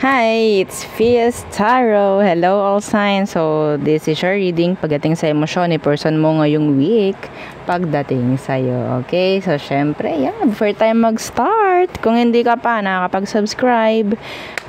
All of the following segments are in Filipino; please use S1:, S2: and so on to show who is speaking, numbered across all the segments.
S1: Hi, it's Fierce Tarot. Hello all signs. So, this is your reading pagdating sa emosyon ni person mo ngayong week pagdating sa'yo. Okay? So, syempre, before tayo mag-start, kung hindi ka pa nakakapag-subscribe,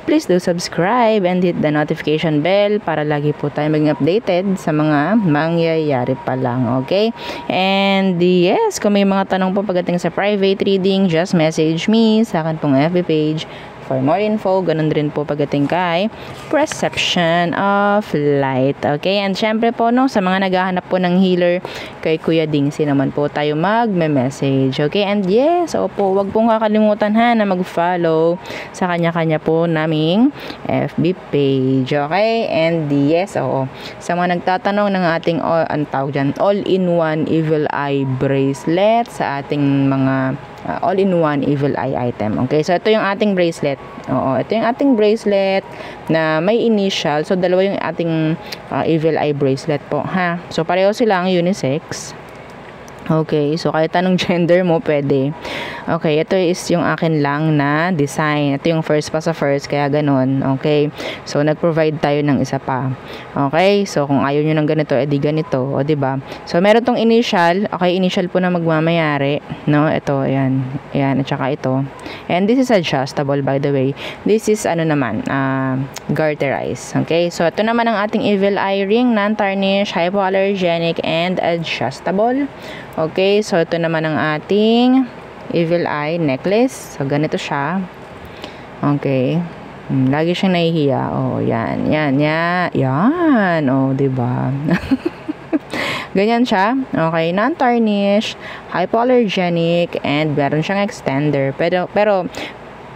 S1: please do subscribe and hit the notification bell para lagi po tayo maging updated sa mga mangyayari pa lang. Okay? And yes, kung may mga tanong po pagdating sa private reading, just message me sa akin pong FB page for more info. Ganun rin po pagdating kay Perception of Light. Okay? And syempre po, sa mga naghahanap po ng healer, kay Kuya Dingsi naman po tayo magme-message. Okay? And yes, opo, wag pong kakalimutan na mag-follow sa kanya-kanya po naming FB page. Okay? And yes, sa mga nagtatanong ng ating all-in-one evil eye bracelet, sa ating mga all-in-one evil eye item. Okay, so ito yung ating bracelet. Ito yung ating bracelet na may initial. So dalawa yung ating evil eye bracelet po, ha. So pareho silang unisex. Okay, so kahit anong gender mo pwede. Okay, ito is yung akin lang na design. Ito yung first pa sa first, kaya ganun. Okay, so nag-provide tayo ng isa pa. Okay, so kung ayaw nyo ng ganito, edi ganito. O, diba? So meron tong initial. Okay, initial po na magmamayari. No, ito, ayan. Ayan, at saka ito. And this is adjustable, by the way. This is, garterized. Okay, so ito naman ang ating evil eye ring, non-tarnish, hypoallergenic, and adjustable. Okay, so ito naman ang ating evil eye necklace. So ganito siya. Okay. Lagi siyang nahihiya. Yan. Yan. Diba? Ganyan siya. Okay, non-tarnish, hypoallergenic, and meron siyang extender. Pero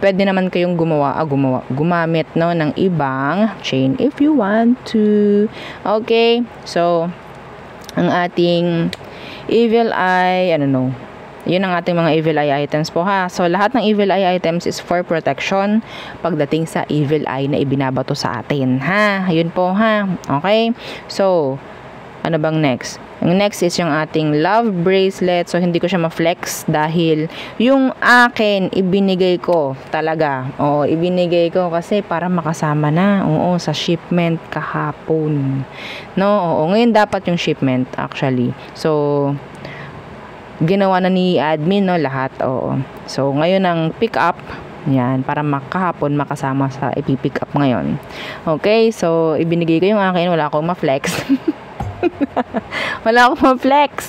S1: pwede naman kayong gumamit ng ibang chain if you want to. Okay, so ang ating evil eye, yun ang ating mga evil eye items po, ha. So lahat ng evil eye items is for protection pagdating sa evil eye na ibinabato sa atin, ha. Yun po, ha. Okay, so ano bang next? Yung next is yung ating love bracelet. So hindi ko siya ma-flex dahil yung akin ibinigay ko talaga. Ibinigay ko kasi para makasama na. Sa shipment kahapon. Ngayon dapat yung shipment actually. So ginawa na ni admin lahat. So ngayon ang pick up. Yan, para makahapon makasama sa ipipick up ngayon. Okay, so ibinigay ko yung akin, wala akong ma-flex. Wala akong ma-flex.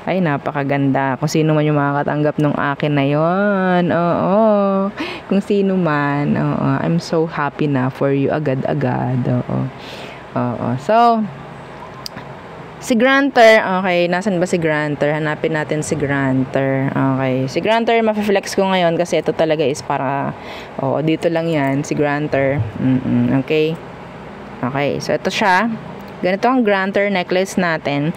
S1: Ay, napakaganda. Kung sino man yung makakatanggap nung akin na yun. Kung sino man. I'm so happy na for you agad-agad. So, si Granter. Okay, nasan ba si Granter? Hanapin natin si Granter. Okay, si Granter ma-flex ko ngayon kasi ito talaga is para dito lang yan, si Granter. Okay. Okay, so ito siya. Ganito ang Granter necklace natin.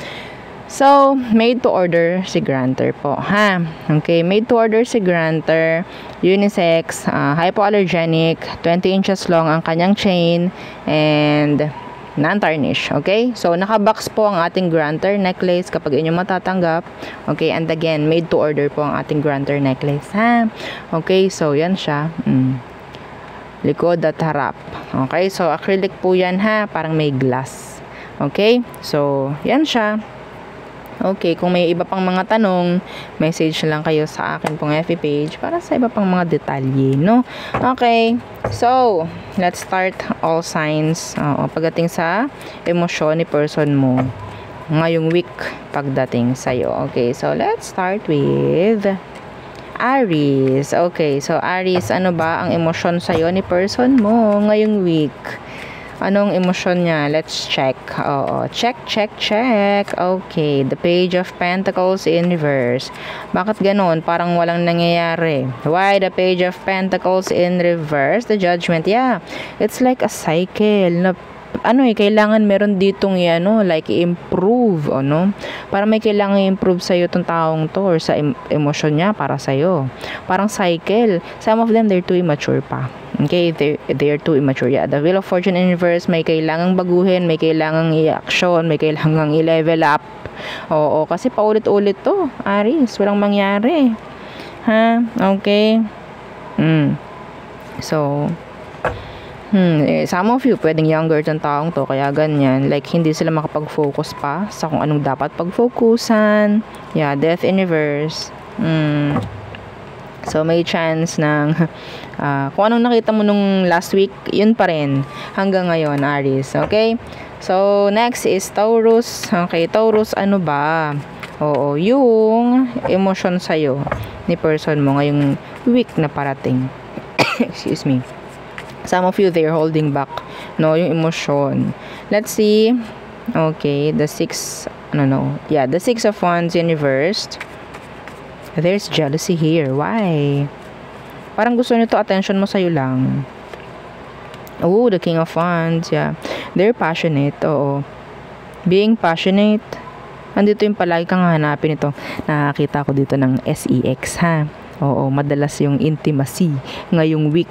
S1: So, made to order si Granter po, ha. Okay, made to order si Granter. Unisex, hypoallergenic, 20 inches long ang kanyang chain, and non-tarnish. Okay, so naka-box po ang ating Granter necklace kapag inyo matatanggap. Okay, and again, made to order po ang ating Granter necklace, ha. Okay, so yan siya. Likod at harap. Okay, so acrylic po yan, ha. Parang may glass. Okay, so yan siya. Okay, kung may iba pang mga tanong, message lang kayo sa akin pong FB page para sa iba pang mga detalye, no? Okay, so let's start all signs pagdating sa emosyon ni person mo ngayong week pagdating sa'yo. Okay, so let's start with Aries. Okay, so Aries, ano ba ang emosyon sa'yo ni person mo ngayong week? Anong emosyon niya? Let's check. Check. Okay, the Page of Pentacles in reverse. Bakit ganun? Parang walang nangyayari. Why the Page of Pentacles in reverse? The Judgment. Yeah, it's like a cycle na kailangan meron ditong like improve, para may kailangan improve sa iyo tong taong to or sa emosyon niya para sa iyo. Parang cycle. Some of them, they're too immature pa. Okay, they're too immature. Yeah, the Wheel of Fortune in reverse, may kailangang baguhin, may kailangang i-action, may kailangang i-level up. Kasi paulit-ulit to, Aries, walang mangyari. Ha? Okay. So, Some of you, pwedeng younger tong taong to, kaya ganyan. Like, hindi sila makapag-focus pa sa kung anong dapat pag-focusan. Yeah, death in reverse. So, may chance ng kung anong nakita mo nung last week, yun pa rin hanggang ngayon, Aries. Okay? So, next is Taurus. Okay, Taurus, ano ba? Oo, yung emotion sa'yo ni person mo ngayong week na parating. Excuse me. Some of you, they're holding back, no, yung emotion. Let's see. Okay, the six of wands in reversed. There's jealousy here. Why? Parang gusto nito attention mo sa'yo lang. Oh, the king of wands. Yeah. They're passionate. Oo. Being passionate. Andito yung palagi kang hanapin ito. Nakakita ko dito ng sex, ha? Oo, madalas yung intimacy ngayong week.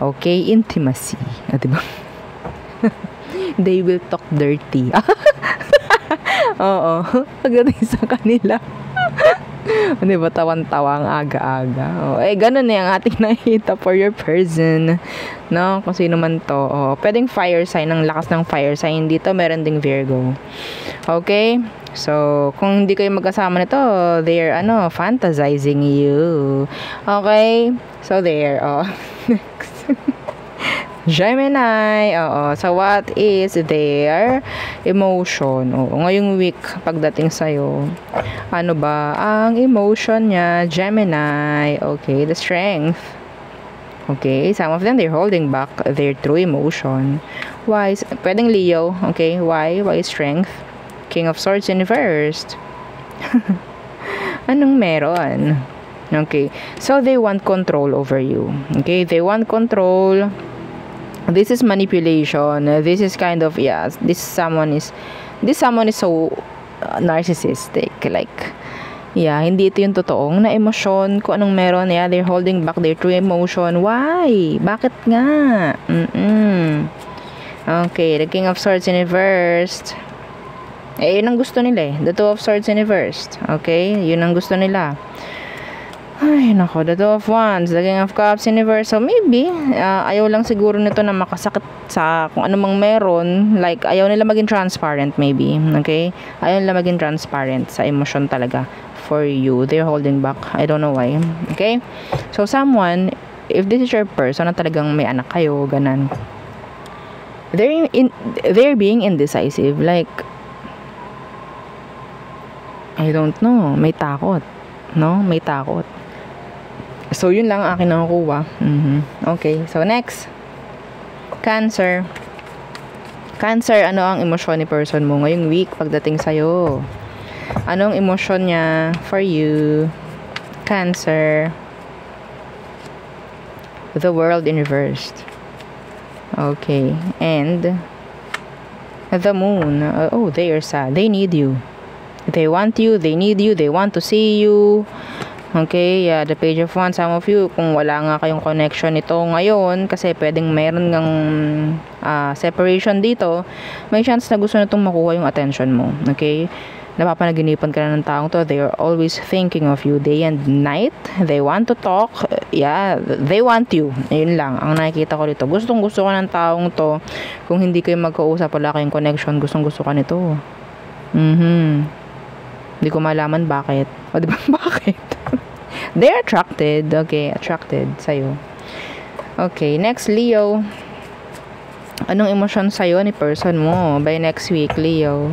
S1: Okay, intimacy. Diba? They will talk dirty. Oo, pagdating sa kanila. Diba, tawan-tawa ang aga-aga. Ganun ang ating nakita for your person. No, kung sino man to. Pwedeng fire sign, ang lakas ng fire sign dito. Meron ding Virgo. Okay? So, kung hindi kayo magkasama nito, they're, fantasizing you. Okay? So, there. Next. Gemini. So, what is their emotion? Ngayong week, pagdating sa'yo, ano ba ang emotion niya? Gemini. Okay, the strength. Okay, some of them, they're holding back their true emotion. Why? Pwedeng Leo. Okay, why? Why strength? King of Swords in reversed. Anong meron? Okay, so they want control over you. Okay, they want control. This is manipulation. This is kind of, this someone is so narcissistic. Like, hindi ito yung totoong na emosyon. Kung anong meron, they're holding back their true emotion. Why? Bakit nga? Okay, the King of Swords in reversed. Yun ang gusto nila The Two of Swords in reversed. Okay, yun ang gusto nila. Ay, nako, the Two of Wands, the King of Cups in reverse. So, maybe, ayaw lang siguro nito na makasakit sa kung ano mang meron. Like, ayaw nila maging transparent, maybe. Okay? Ayaw nila maging transparent sa emosyon talaga for you. They're holding back. I don't know why. Okay? So, someone, if this is your person na talagang may anak kayo, ganan, they're being indecisive. Like, I don't know. May takot. No? May takot. So, yun lang akin nakukuha. Okay. So, next. Cancer. Cancer, ano ang emosyon ni person mo ngayong week pagdating sa'yo? Anong emosyon niya for you? Cancer. The World in reversed. Okay. And the Moon. They are sad. They need you. They want you. They need you. They want to see you. Okay, the Page of Wands, some of you, kung wala nga kayong connection ito ngayon, kasi pwedeng mayroon ng separation dito, may chance na gusto na itong makuha yung attention mo. Okay? Napapanaginipan ka na ng taong to. They are always thinking of you day and night. They want to talk. They want you. Yun lang, ang nakikita ko dito. Gustong gusto ka ng taong to. Kung hindi kayo magkausap, wala kayong connection, gustong gusto ka nito. Hindi ko malaman bakit. Diba bakit? They're attracted. Okay, attracted sa'yo. Okay, next, Leo. Anong emosyon sa'yo ni person mo by next week, Leo?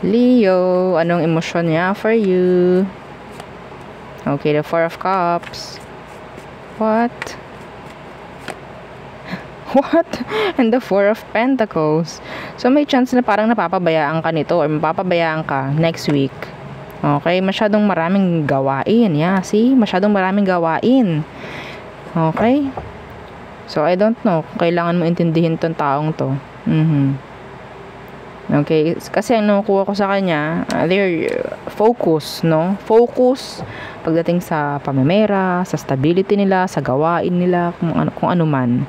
S1: Leo, anong emosyon niya for you? Okay, the Four of Cups. What? What? And the Four of Pentacles. So, may chance na parang napapabayaan ka nito or mapapabayaan ka next week. Okay, masyadong maraming gawain. See? Masyadong maraming gawain. Okay? So, I don't know kung kailangan mo intindihin tong taong to. Okay? Kasi ang nakukuha ko sa kanya, they're focus, no? Focus pagdating sa pamemera, sa stability nila, sa gawain nila, kung ano man.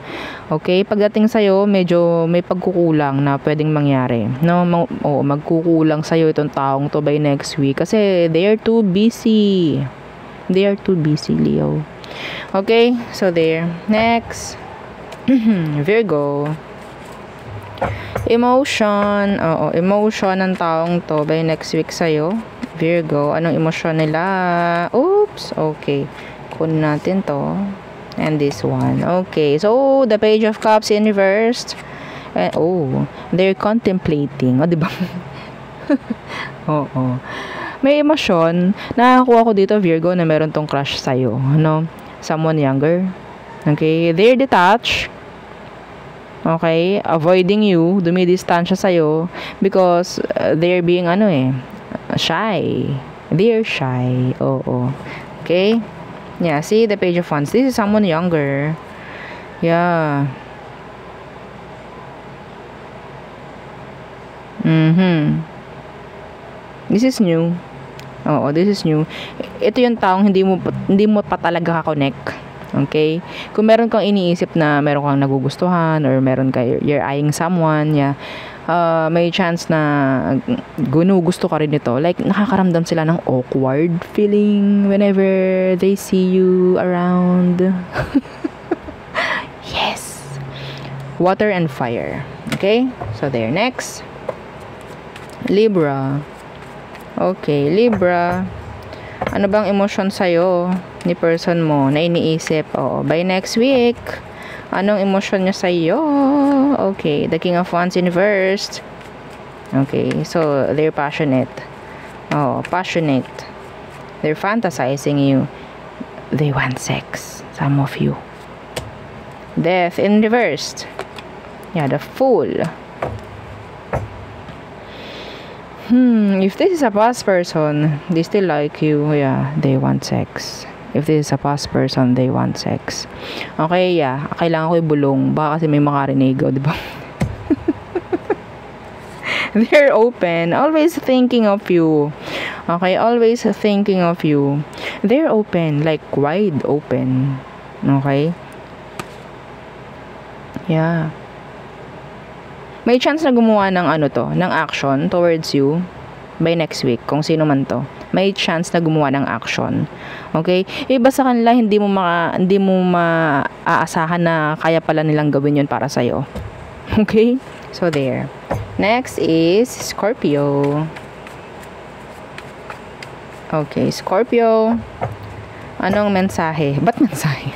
S1: Okay? Pagdating sa'yo, medyo may pagkukulang na pwedeng mangyari. No? Magkukulang sa'yo itong taong to by next week. Kasi they are too busy. They are too busy, Leo. Okay? So, there. Next. Virgo. Emotion. Oo, emotion ng taong to by next week sa'yo. Virgo. Anong emosyon nila? Oops. Okay. Kunin natin to. And this one. Okay. So, the Page of Cups in reversed. Oh, they're contemplating. O, diba? Oo. May emosyon. Nakakuha ko dito, Virgo, na meron tong crush sa'yo. No? Someone younger. Okay? They're detached. Okay? Avoiding you. Dumidistansya sa'yo. Because they're being, shy. They're shy. Oo. Okay? Yeah, see the Page of Wands. This is someone younger. Yeah. This is new. Oo, this is new. Ito yung taong hindi mo pa talaga ka-connect. Okay? Kung meron kang iniisip na meron kang nagugustuhan or you're eyeing someone, yeah, may chance na gusto ka rin nito. Like, nakakaramdam sila ng awkward feeling whenever they see you around. Yes. Water and fire. Okay? So, there. Next. Libra. Okay, Libra. Ano bang emosyon sa'yo ni person mo na iniisip? Oh, by next week, anong emosyon niya sa'yo? Okay, the King of Wands inversed. Okay, so they're passionate. Oh, passionate. They're fantasizing you. They want sex. Some of you. Death in reversed. Yeah, the Fool. If this is a past person, they still like you. Yeah, they want sex. If this is a past person, they want sex. Okay, yeah. Kailangan ko ibulong. Baka kasi may makarinig, di ba? They're open. Always thinking of you. Okay, always thinking of you. They're open. Like, wide open. Okay? Yeah. May chance na gumawa ng ng action towards you by next week, kung sino man to. May chance na gumawa ng action. Okay? Iba sa kanila, hindi mo maaasahan na kaya pala nilang gawin yun para sa'yo. Okay? So, there. Next is Scorpio. Okay, Scorpio. Anong mensahe? Ba't mensahe?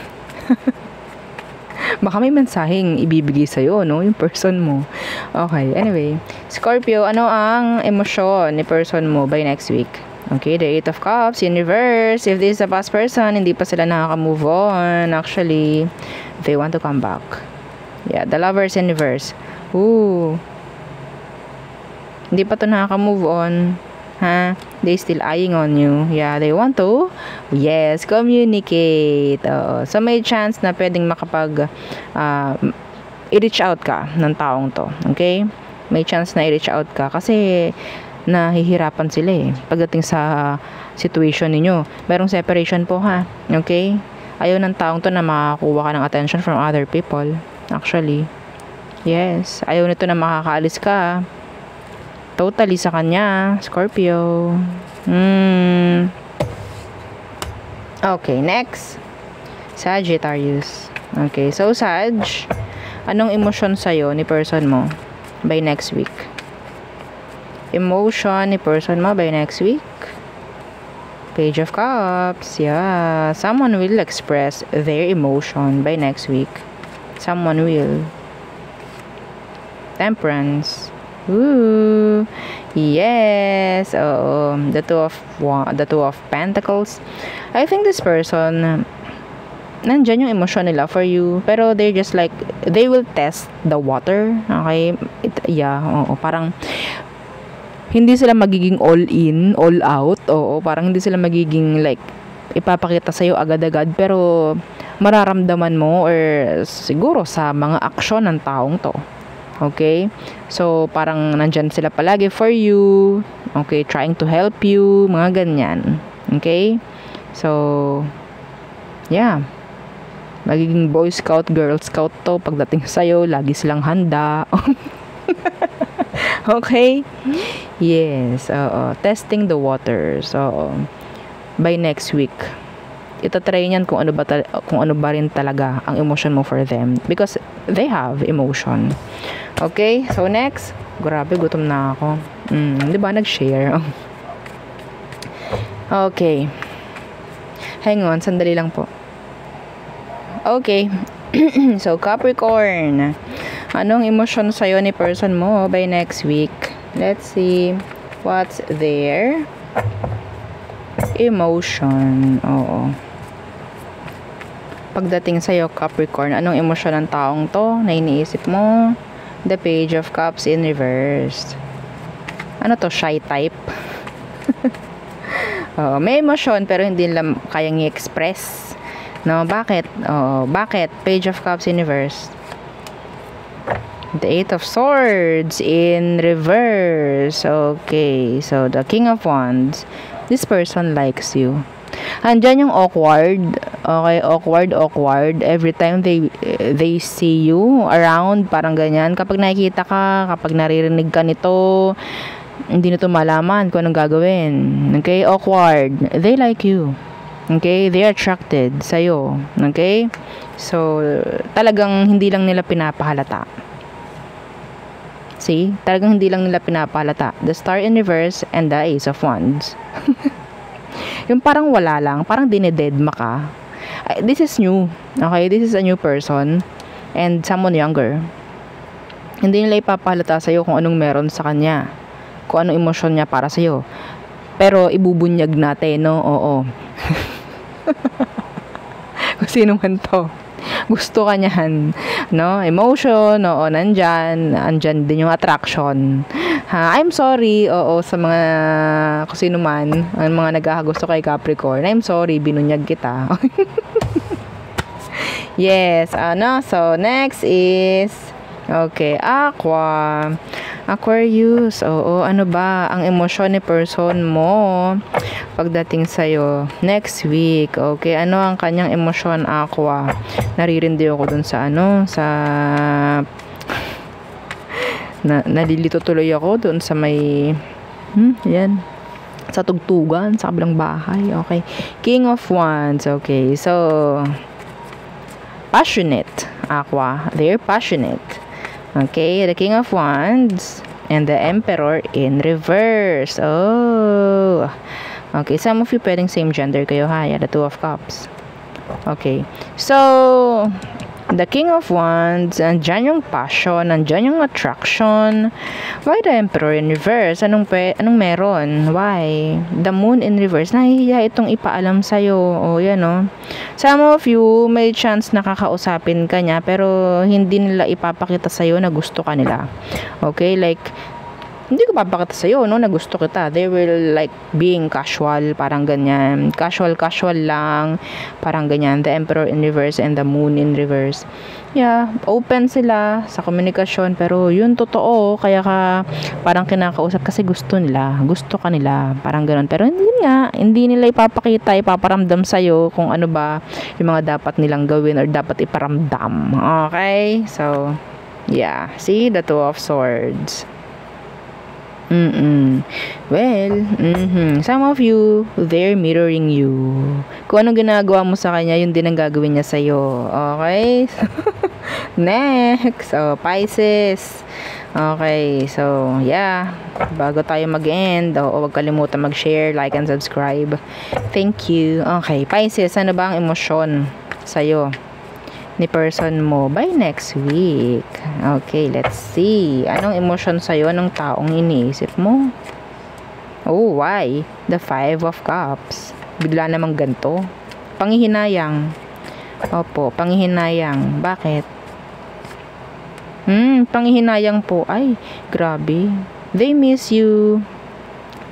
S1: Baka may mensaheng ibibigay sa'yo, no? Yung person mo. Okay, anyway. Scorpio, ano ang emosyon ni person mo by next week? Okay, the Eight of Cups in reverse. If this is a past person, hindi pa sila nakaka-move on. Actually, they want to come back. Yeah, the Lovers in reverse. Ooh. Hindi pa to nakaka-move on. Ha? They still eyeing on you. Yeah, they want to, yes, communicate. So, may chance na pwedeng i-reach out ka ng taong to. Okay? May chance na i-reach out ka kasi nahihirapan sila eh. Pagdating sa situation ninyo. Merong separation po ha. Okay? Ayaw ng taong to na makakuha ka ng attention from other people. Actually. Yes. Ayaw nito na makakaalis ka. Totally sa kanya, Scorpio. Okay, next. Sagittarius. Okay, so Sag, anong emosyon sa'yo ni person mo by next week? Emotion ni person mo by next week? Page of Cups. Yeah, someone will express their emotion by next week. Someone will. Temperance. Ooh, yes. The two of Pentacles. I think this person, nandyan yung emosyon nila for you, pero they're just like, they will test the water. Okay? Parang hindi sila magiging all in, all out. Parang hindi sila magiging like ipapakita sa'yo agad-agad, pero mararamdaman mo or siguro sa mga aksyon ng taong to. Okay? So, parang nandyan sila palagi for you. Okay? Trying to help you. Mga ganyan. Okay? So, yeah. Magiging Boy Scout, Girl Scout to. Pagdating sa'yo, lagi silang handa. Okay? Yes. Testing the waters. So, by next week. itatry niyan kung ano ba rin talaga ang emotion mo for them because they have emotion. Okay, so next. Grabe, gutom na ako. Di ba nag-share? Okay. Hang on, sandali lang po. Okay. So, Capricorn. Anong emosyon sa'yo ni person mo by next week? Let's see. What's their emotion? Oo. Pagdating sa'yo, Capricorn, anong emosyon ng taong to na iniisip mo? The Page of Cups in reverse. Ano to? Shy type? May emosyon pero hindi nila kayang i-express. No, bakit? Bakit? Page of Cups in reverse. The Eight of Swords in reverse. Okay, so the King of Wands. This person likes you. Andyan yung awkward. Okay, awkward. Every time they see you around, parang ganyan. Kapag nakikita ka, kapag naririnig ka nito, hindi nito malaman kung anong gagawin. Okay, awkward. They like you. Okay, they are attracted sa'yo. Okay, so talagang hindi lang nila pinapahalata. See, talagang hindi lang nila pinapahalata. The Star in reverse and the Ace of Wands. Yung parang wala lang, parang dinededma ka. This is new. Okay, this is a new person and someone younger. Hindi nila ipapahalata sa'yo kung anong meron sa kanya, kung anong emosyon niya para sa'yo. Pero ibubunyag natin, no? Oo. Kung sino man to. Gusto ka niyan, no? Emotion, oo, andyan din yung attraction. I'm sorry, oo, sa mga kung sino man, ang mga naghahagusto kay Capricorn. I'm sorry, binunyag kita. Yes, so next is okay, Aquarius. Oo, ano ba ang emosyon ni person mo pagdating sa'yo next week? Okay, ano ang kanyang emosyon, Aqua? Naririndi ako dun sa nalilito tuloy ako dun sa may yan, sa tugtugan sa kabilang bahay. Okay, King of Wands. Okay, so passionate, Aqua. They're passionate. Okay, the King of Wands and the Emperor in reverse. Oh, okay, some of you pwedeng same gender kayo, ha? Yeah, the Two of Cups. Okay, so the King of Wands, andyan yung passion, andyan yung attraction. Why the Emperor in reverse? Anong meron? Why? The Moon in reverse. Nahihiya itong ipaalam sa'yo. O, yan, no? Some of you, may chance na kakausapin ka niya, pero hindi nila ipapakita sa'yo na gusto ka nila. Okay? Like, hindi ko papakita sa'yo, no, na gusto kita. They will like being casual, parang ganyan. Casual lang, parang ganyan. The Emperor in reverse and the Moon in reverse. Yeah, open sila sa komunikasyon, pero yun totoo, kaya ka parang kinakausap kasi gusto ka nila, parang ganoon. Pero hindi nila ipapakita, ipaparamdam sa'yo kung ano ba yung mga dapat nilang gawin or dapat iparamdam. Okay? So, yeah. See, the Two of Swords. Well, some of you, they're mirroring you. Kung anong ginagawa mo sa kanya, yun din ang gagawin niya sa'yo. Okay? Next, Pisces. Okay, so, yeah. Bago tayo mag-end, huwag kalimutan mag-share, like, and subscribe. Thank you. Okay, Pisces, ano ba ang emosyon sa'yo ni person mo by next week? Okay, let's see. Anong emosyon sa'yo ng taong iniisip mo? Oh, why? The Five of Cups. Bigla namang ganito. Panghihinayang. Opo, panghihinayang. Bakit? Panghihinayang po. Ay, grabe. They miss you.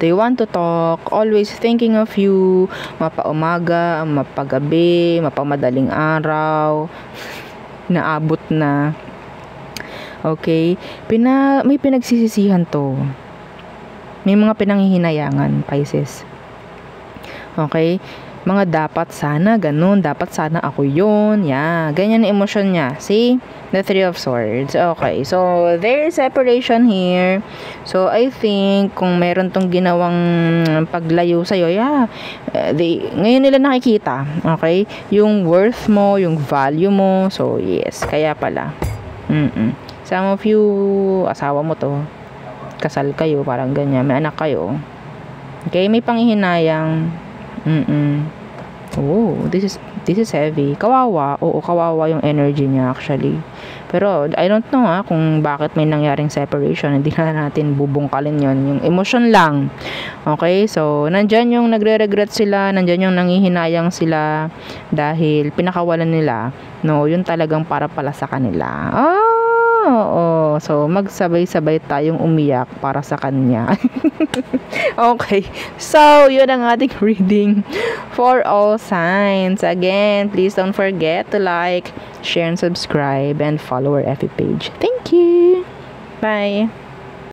S1: They want to talk, always thinking of you, mapaumaga, mapagabi, mapamadaling araw, naabot na. Okay, may pinagsisisihan to. May mga pinanghihinayangan, Pisces. Okay, mga dapat sana ganun, dapat sana ako yun, yeah, ganyan ang emosyon niya. See, the Three of Swords. Okay, so there is separation here. So I think kung meron tong ginawang paglayo sa'yo, yeah, ngayon nila nakikita, okay, yung worth mo, yung value mo. So yes, kaya pala some of you, asawa mo to, kasal kayo, parang ganyan, may anak kayo. Okay, may panghihinayang. Oh, this is heavy. Kawawa. Oo, kawawa yung energy niya actually. Pero I don't know kung bakit may nangyaring separation. Hindi na natin bubungkalin yon. Yung emotion lang. Okay, so nandyan yung nagre-regret sila, nandyan yung nanghihinayang sila dahil pinakawalan nila. No, yun talagang para pala sa kanila. Oo. So, magsabay-sabay tayong umiyak para sa kanya. Okay. So, yun ang ating reading for all signs. Again, please don't forget to like, share, and subscribe, and follow our FB page. Thank you. Bye.